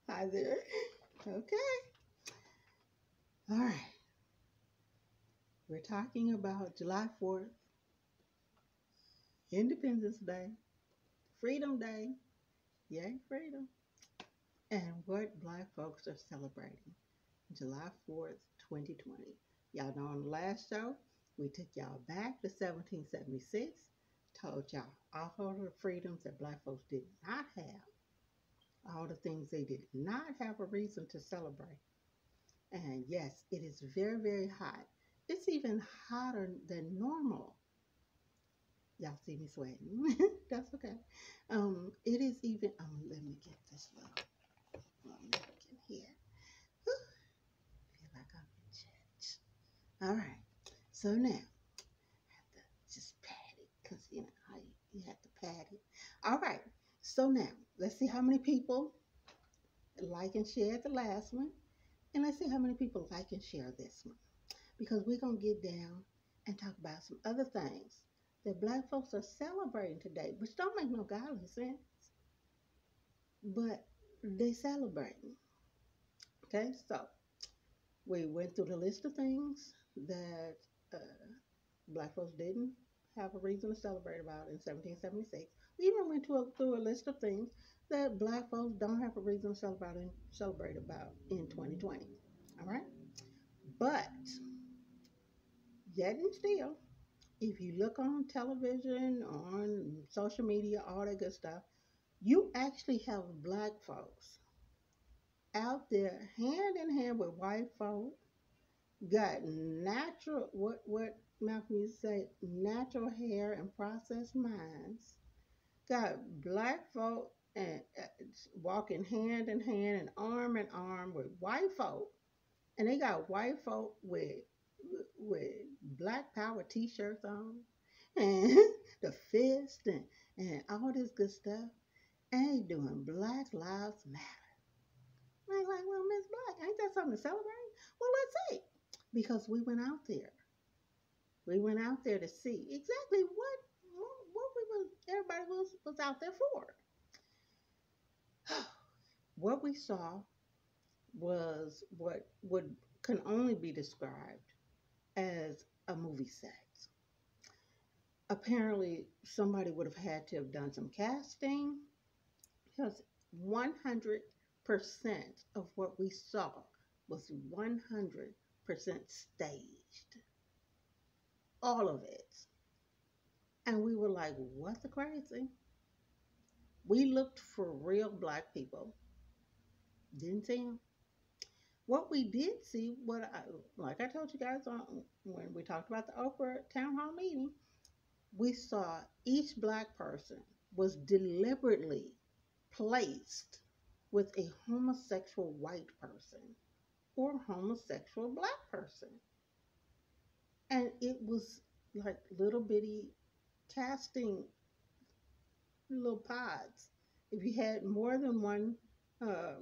Hi there. Okay. All right. We're talking about July 4th, Independence Day, Freedom Day. Yay, freedom. And what Black folks are celebrating July 4th, 2020. Y'all know on the last show, we took y'all back to 1776, told y'all all the freedoms that Black folks did not have, all the things they did not have a reason to celebrate. And yes, it is very, very hot. It's even hotter than normal. Y'all see me sweating. That's okay. It is even, let me get this little napkin here. Whew, feel like I'm in church. All right. So now, I have to just pat it because, how you have to pat it. All right. So now, let's see how many people like and share the last one. And let's see how many people like and share this one. Because we're going to get down and talk about some other things that Black folks are celebrating today, which don't make no godly sense, but they celebrating. Okay, so we went through the list of things that Black folks didn't have a reason to celebrate about in 1776. We even went through a list of things that Black folks don't have a reason to celebrate about in 2020. All right, but yet and still, if you look on television, on social media, all that good stuff, you actually have Black folks out there hand in hand with white folk, got natural, what Malcolm used to say, natural hair and processed minds, got Black folk and walking hand in hand and arm in arm with white folk, and they got white folk with Black Power T-shirts on, and the fist and all this good stuff, and they doing Black Lives Matter. Like, well, Miss Black, ain't that something to celebrate? Well, let's see, because we went out there. We went out there to see exactly what everybody was out there for. What we saw was what would can only be described as a movie set. Apparently, somebody would have had to have done some casting because 100% of what we saw was 100% staged. All of it. And we were like, what the crazy? We looked for real Black people. Didn't see them. What we did see, like I told you guys when we talked about the Oprah town hall meeting, we saw each Black person was deliberately placed with a homosexual white person or homosexual Black person. And it was like little bitty casting little pods. If you had more than one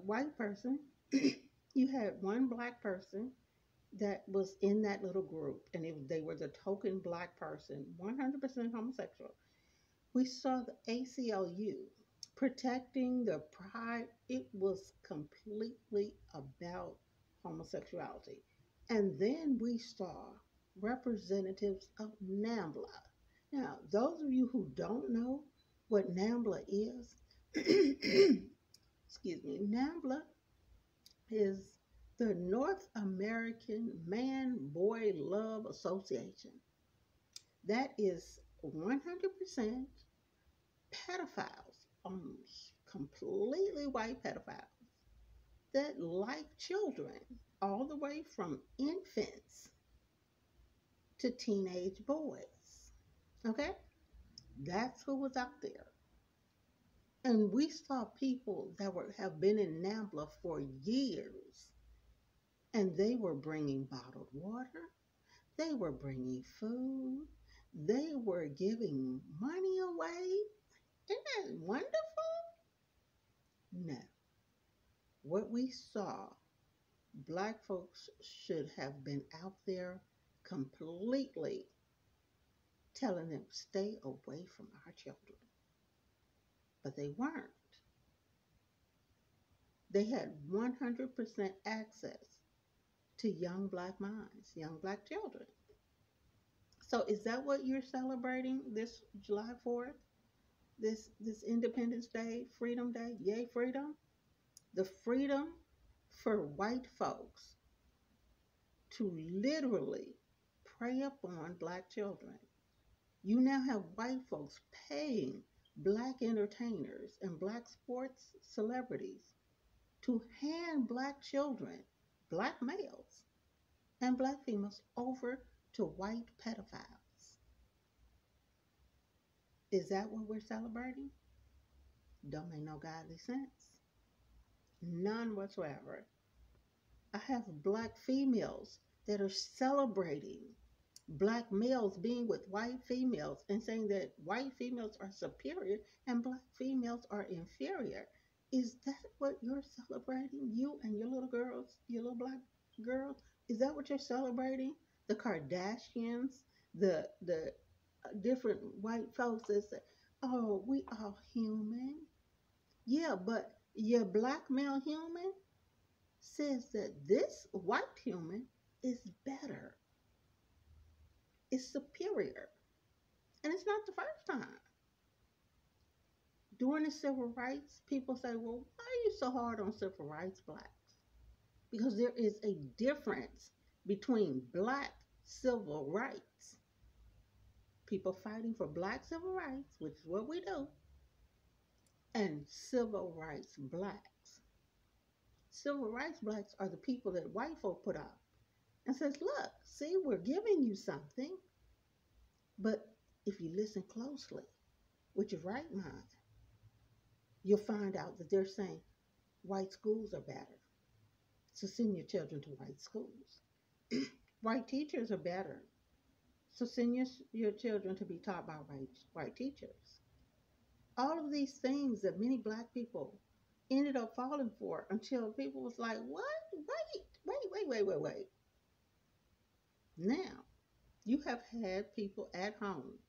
white person, you had one Black person that was in that little group, and they were the token Black person, 100% homosexual. We saw the ACLU protecting the pride. It was completely about homosexuality. And then we saw representatives of NAMBLA. Now, those of you who don't know what NAMBLA is, excuse me, NAMBLA is the North American Man Boy Love Association. That is 100% pedophiles, completely white pedophiles that like children all the way from infants to teenage boys. Okay? That's who was out there. And we saw people that have been in NAMBLA for years, and they were bringing bottled water, they were bringing food, they were giving money away. Isn't that wonderful? No. What we saw, Black folks should have been out there completely telling them, stay away from our children. But they weren't. they had 100% access to young black minds, young black children. So is that what you're celebrating this July 4th? This Independence Day, Freedom Day? Yay, freedom. The freedom for white folks to literally prey upon black children. You now have white folks paying black entertainers and black sports celebrities to hand black children, black males, and black females over to white pedophiles. Is that what we're celebrating? Don't make no godly sense. None whatsoever. I have black females that are celebrating black males being with white females and saying that white females are superior and black females are inferior. Is that what you're celebrating? You and your little girls, your little black girls? Is that what you're celebrating? The Kardashians, the different white folks that say, "Oh, we all human." Yeah, but your black male human says that this white human is better, is superior. And it's not the first time. During the civil rights, people say, well, why are you so hard on civil rights blacks? Because there is a difference between black civil rights, people fighting for black civil rights, which is what we do, and civil rights blacks. Civil rights blacks are the people that white folk put up and says, look, see, we're giving you something. But if you listen closely with your right mind, you'll find out that they're saying white schools are better. So send your children to white schools. White teachers are better. So send your children to be taught by white teachers. All of these things that many black people ended up falling for until people was like, what? Wait. Now, you have had people at home.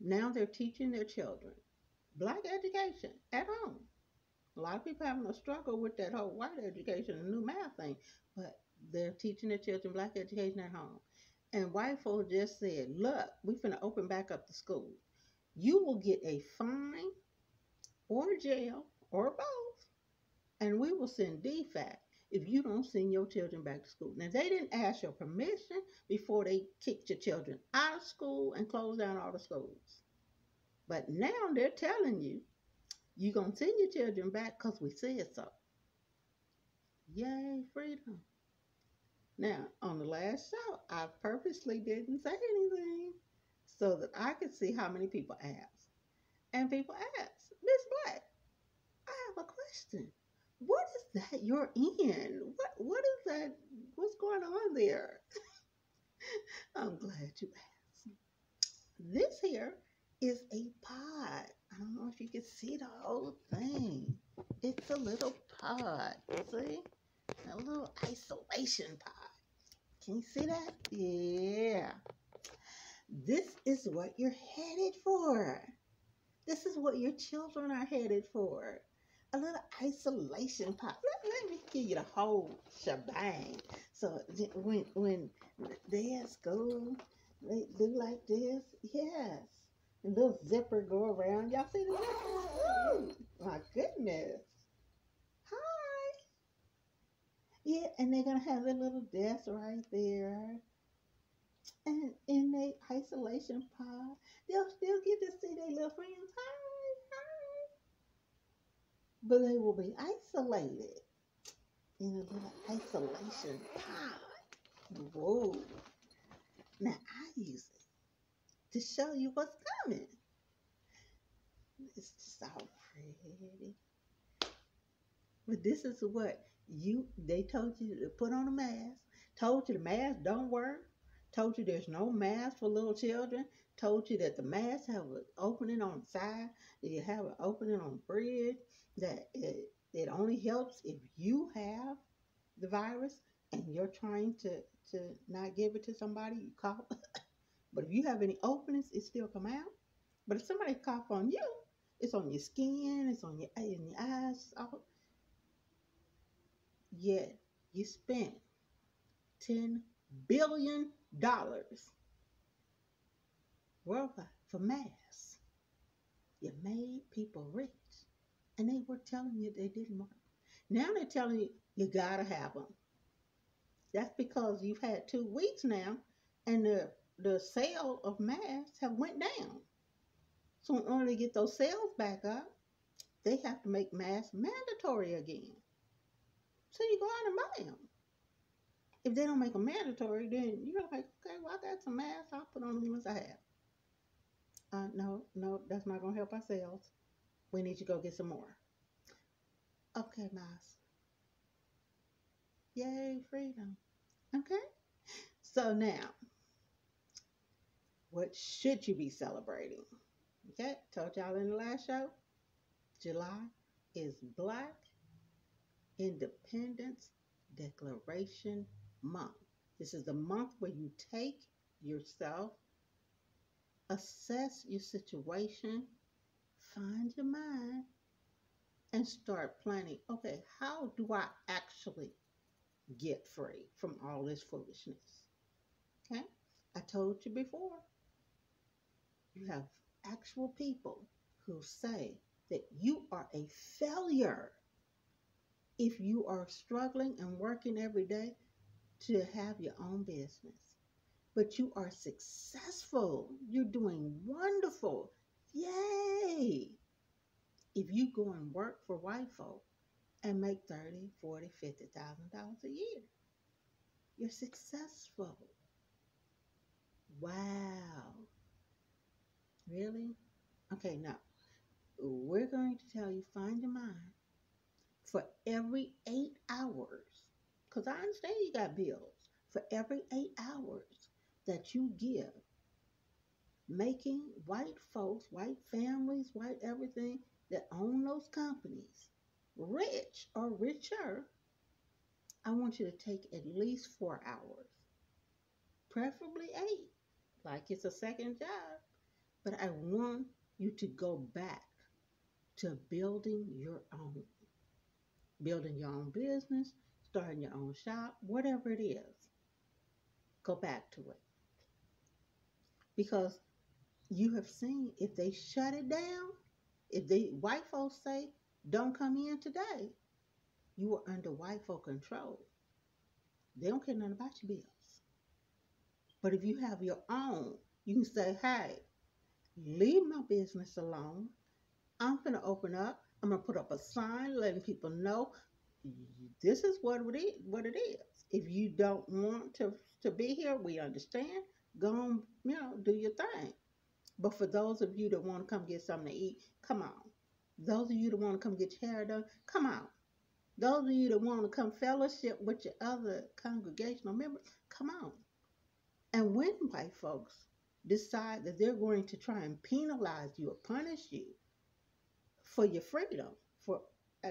Now they're teaching their children black education at home. A lot of people having a struggle with that whole white education and new math thing, but they're teaching their children black education at home. And white folks just said, look, we're finna open back up the school. You will get a fine or jail or both, and we will send DFAT if you don't send your children back to school. Now, they didn't ask your permission before they kicked your children out of school and closed down all the schools. But now they're telling you, you're going to send your children back because we said so. Yay, freedom. Now, on the last show, I purposely didn't say anything so that I could see how many people asked. And people asked, Miss Black, I have a question. What is that you're in? What is that? What's going on there? I'm glad you asked. This here is a pod. I don't know if you can see the whole thing. It's a little pod. See? A little isolation pod. Can you see that? Yeah. This is what you're headed for. This is what your children are headed for. A little isolation pod. Let me give you the whole shebang. So when they at school, they do like this. Yes. A little zipper go around. Y'all see the zipper? Ooh, my goodness. Hi. Yeah, and they're going to have their little desk right there. And in their isolation pod, they'll still get to see their little friends. Hi. But they will be isolated in a little isolation pod. Whoa. Now, I use it to show you what's coming. It's just all pretty. But this is what they told you to put on a mask, told you the mask don't work, told you there's no mask for little children, told you that the mask have an opening on the side, that you have an opening on the bridge, that it only helps if you have the virus and you're trying to not give it to somebody, you cough. But if you have any openings, it still come out. But if somebody cough on you, it's on your skin, it's on in your eyes, all. Yet you spent $10 billion worldwide for masks. You made people rich. And they were telling you they didn't work. Now they're telling you you gotta have them. That's because you've had 2 weeks now, and the sale of masks have went down. So in order to get those sales back up, they have to make masks mandatory again. So you go out and buy them. If they don't make them mandatory, then you're like, okay, well, I got some masks. I'll put on the ones I have. No, that's not going to help our sales. We need to go get some more. Okay, masks. Yay, freedom. Okay. So now, what should you be celebrating? Okay, told y'all in the last show, July is Black Independence Declaration Month. This is the month where you take yourself, assess your situation, find your mind, and start planning. Okay, how do I actually get free from all this foolishness? Okay, I told you before, you have actual people who say that you are a failure if you are struggling and working every day to have your own business. But you are successful. You're doing wonderful. Yay! If you go and work for white folk and make $30,000, $40,000, $50,000 a year, you're successful. Wow. Really? Okay, now we're going to tell you find your mind for every 8 hours, because I understand you got bills, for every 8 hours that you give making white folks, white families, white everything that own those companies rich or richer, I want you to take at least 4 hours, preferably 8, like it's a second job. But I want you to go back to building your own business, starting your own shop, whatever it is. Go back to it. Because you have seen if they shut it down, if the white folks say, don't come in today, you are under white folk control. They don't care nothing about your bills. But if you have your own, you can say, hey, leave my business alone. I'm going to open up. I'm going to put up a sign letting people know this is what it is. If you don't want to be here, we understand. Go on, do your thing. But for those of you that want to come get something to eat, come on. Those of you that want to come get your hair done, come on. Those of you that want to come fellowship with your other congregational members, come on. And when white folks decide that they're going to try and penalize you or punish you for your freedom, for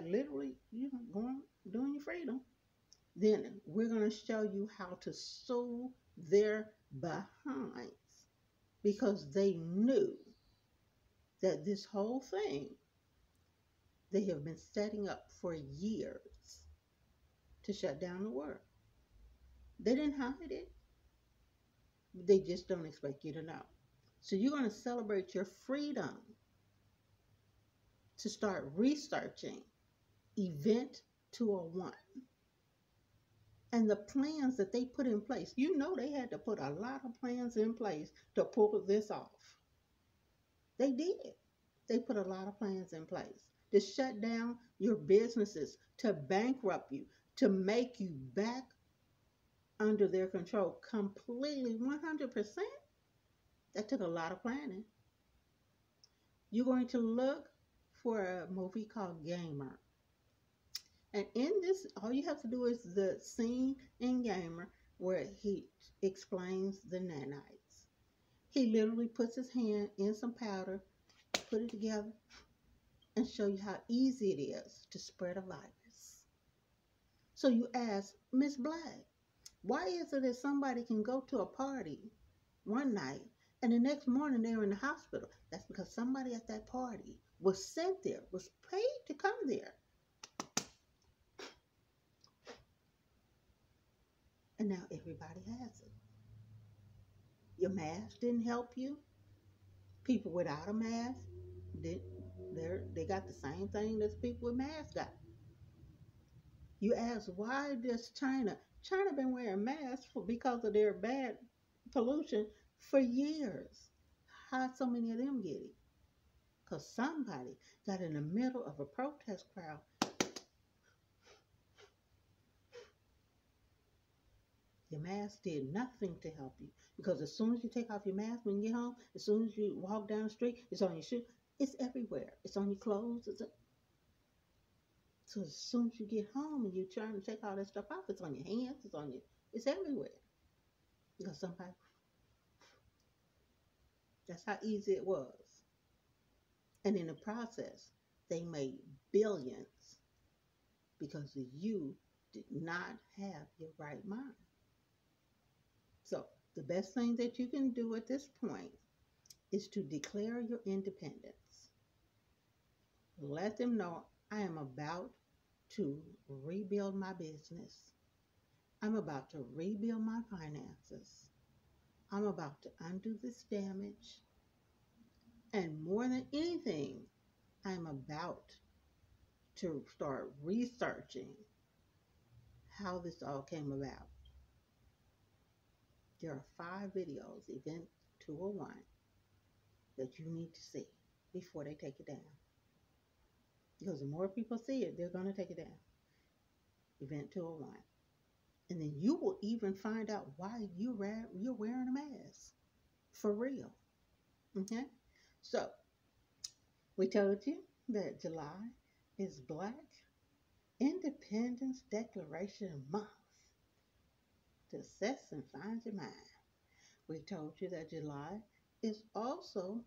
literally, doing your freedom, then we're going to show you how to sue their behinds, because they knew that this whole thing they have been setting up for years to shut down the world. They didn't hide it. They just don't expect you to know. So you're going to celebrate your freedom to start researching Event 201 and the plans that they put in place. They had to put a lot of plans in place to pull this off. They did. They put a lot of plans in place to shut down your businesses, to bankrupt you, to make you back under their control completely, 100%. That took a lot of planning. You're going to look for a movie called Gamer. And in this, all you have to do is the scene in Gamer where he explains the nanites. He literally puts his hand in some powder, put it together, and show you how easy it is to spread a virus. So you ask, Miss Black, why is it that somebody can go to a party one night and the next morning they're in the hospital? That's because somebody at that party was sent there, was paid to come there. Everybody has it. Your mask didn't help you. People without a mask, they, they got the same thing that people with masks got. You ask, why does China been wearing masks because of their bad pollution for years? How so many of them get it? Because somebody got in the middle of a protest crowd. Your mask did nothing to help you, because as soon as you take off your mask when you get home, as soon as you walk down the street, it's on your shoe, it's everywhere. It's on your clothes. So as soon as you get home and you're trying to take all that stuff off, it's on your hands. It's everywhere, because somebody. That's how easy it was. And in the process, they made billions because you did not have your right mind. So the best thing that you can do at this point is to declare your independence. Let them know, I am about to rebuild my business. I'm about to rebuild my finances. I'm about to undo this damage. And more than anything, I'm about to start researching how this all came about. There are 5 videos, Event 201, that you need to see before they take it down. Because the more people see it, they're going to take it down. Event 201. And then you will even find out why you're wearing a mask. For real. Okay? So, we told you that July is Black Independence Declaration Month. To assess and find your mind. We told you that July is also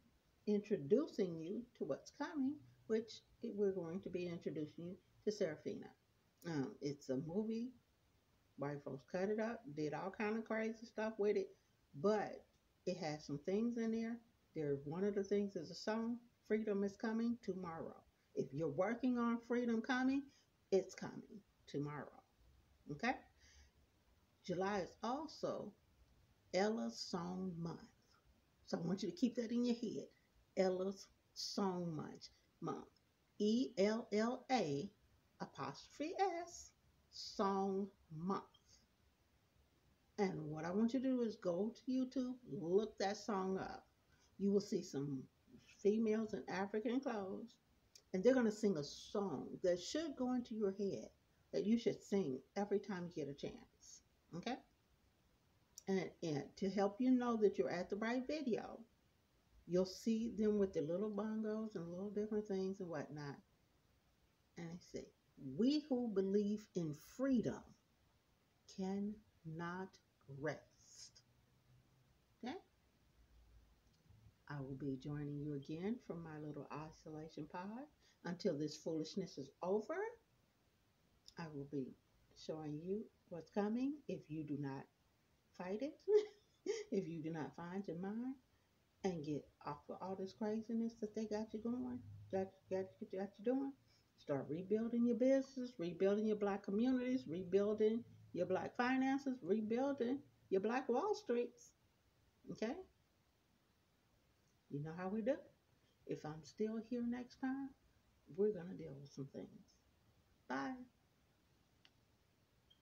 introducing you to what's coming, which we're going to be introducing you to Serafina. It's a movie. White folks cut it up, did all kind of crazy stuff with it, but it has some things in there. One of the things is a song, Freedom is Coming Tomorrow. If you're working on freedom coming, it's coming tomorrow. Okay? July is also Ella's Song Month. So I want you to keep that in your head. Ella's Song Month. ELLA apostrophe S Song Month. And what I want you to do is go to YouTube, look that song up. You will see some females in African clothes, and they're going to sing a song that should go into your head, that you should sing every time you get a chance. Okay? And to help you know that you're at the right video, you'll see them with the little bongos and little different things and whatnot. And they say, we who believe in freedom cannot rest. Okay? I will be joining you again from my little isolation pod. Until this foolishness is over, I will be showing you what's coming if you do not fight it, if you do not find your mind and get off of all this craziness that they got you going, got you doing. Start rebuilding your business, rebuilding your Black communities, rebuilding your Black finances, rebuilding your Black Wall Streets. Okay? You know how we do. If I'm still here next time, we're going to deal with some things.